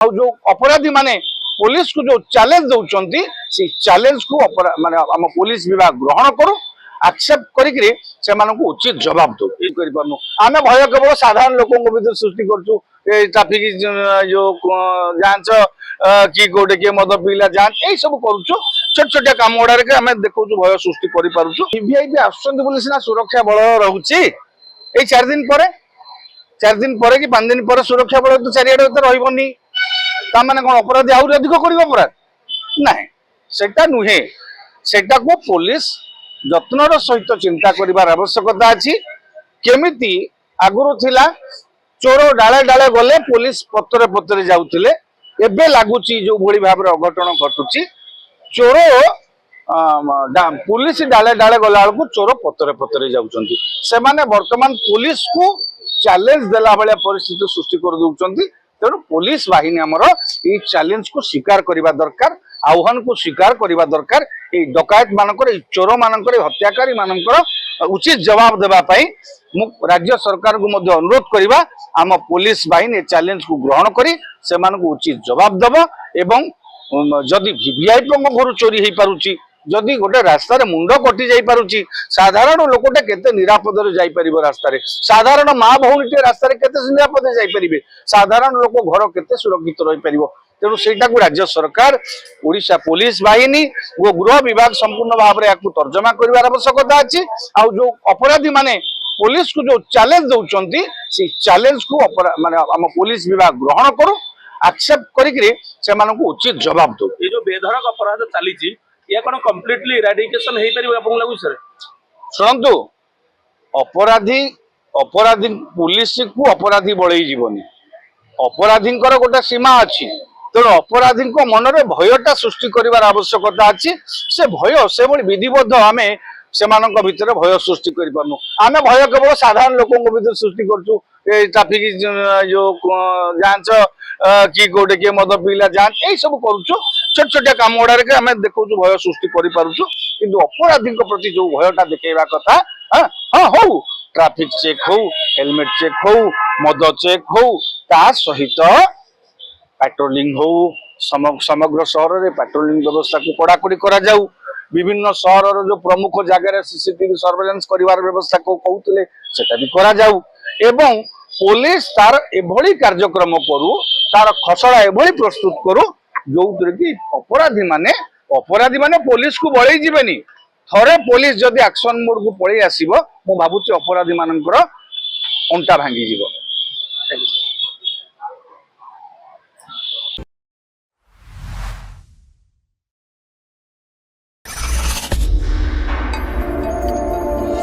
जो अपराधी माने पुलिस को जो चैलेंज दौरान से चैलेंज को माने आम पुलिस विभाग ग्रहण करू एक्सेप्ट करिकरी से उचित जवाब दो आम भय केवल साधारण लोक भीतर सृष्टि करूँ ट्राफिक जो जांच कि गोटे किए मद पीला जांच यही सब करूँ छोट छोटिया कम गुड़ा आम देखु भय सृष्टि करें आसना सुरक्षा बल रोचे ये 4 दिन पर 4 दिन पर कि 5 दिन पर सुरक्षा बल तो चारिआडे रही ताने कौन अपराधी आहरी अधिक कर अपराध ना सेटा नुहे सेटा को पुलिस जत्नर सहित चिंता करिवार आवश्यकता अछि केमिति आगुरु थिला चोर डाले डाले गले पुलिस पत्तरे पत्तरे जाउथिले एबे लागुची जो भली भाबरे अघटन घटुची चोर पुलिस डाले डाले गला को चोर पत्तरे पत्तरे जाउचंती से माने वर्तमान पुलिस को चैलेंज देला भलिया परिस्थिति सृष्टि कर दउचंती तेणु पुलिस बाहिनी आमर ये चैलेंज को स्वीकार करने दरकार आह्वान को स्वीकार करने दरकार ये डकायत मानकर चोर मानकर हत्याकारी मानकर उचित जवाब देवाई राज्य सरकार को मध्य अनुरोध करवा आम पुलिस बाहिनी चैलेंज को ग्रहण करी से उचित जवाब देव एवं जदि वीवीआईपी घर चोरी हो पारुची जदि गोटे रास्तार मुंड कटि जाई पारुची साधारण लोकटे केते निरापद रे जाई परिबो रास्तार साधारण माँ भौणी रास्तार केते निरापद जाई परिबे साधारण लोक घर केते सुरक्षित रही परिबो तेणु सेटा को राज्य सरकार ओडिशा पुलिस बाहिनी वो गृह विभाग संपूर्ण भाव में याकू तर्जमा करिवार आवश्यकता अछि आ जो अपराधी माने पुलिस को जो चैलेंज दउचंती से चैलेंज को माने हम पुलिस विभाग ग्रहण करू एक्सेप्ट करिकरी से उचित जवाब दो ये जो बेधड़क अपराध चली या कौन कंप्लीटली इराडिकेशन हो पार आपको लगुच सर शुणु अपराधी अपराधी पुलिस को अपराधी बड़े जीवनी अपराधी गोटे सीमा अच्छी तेणु अपराधी मनरे भयटा सृष्टि कर आवश्यकता अच्छी से भय से विधिबद्ध आम से भितर भय सृष्टि करूँ आम भय केवल साधारण लोक भीतर सृष्टि करूँ ट्राफिक जो जांच कि गोटे किए मद पीला जांच यही सब करूँ छोट छोटिया कम गुड़ा आम देखु भय सृष्टि करूँ अपराधी प्रति जो भयटा देखा कथा हाँ हो ट्राफिक चेक हो हेलमेट चेक हो मद चेक हो ता सहित पेट्रोलिंग हो समग्र सहर में पेट्रोलिंग व्यवस्था को कड़ाकड़ी करा जाऊ विभिन्न सहर जो प्रमुख जगह सीसीटीवी सर्वेलेंस करिवार व्यवस्था को कहते सेटा भी करा जाऊ एवं पुलिस तार एभली कार्यक्रम करू तार खसड़ा एभली प्रस्तुत करू जो कि अपराधी माने पुलिस को बड़े जीवेनी थरे पुलिस जदि एक्शन मोड को पड़े आसीबो मु भाबुची अपराधी मानकर अंटा भांगी जीवो।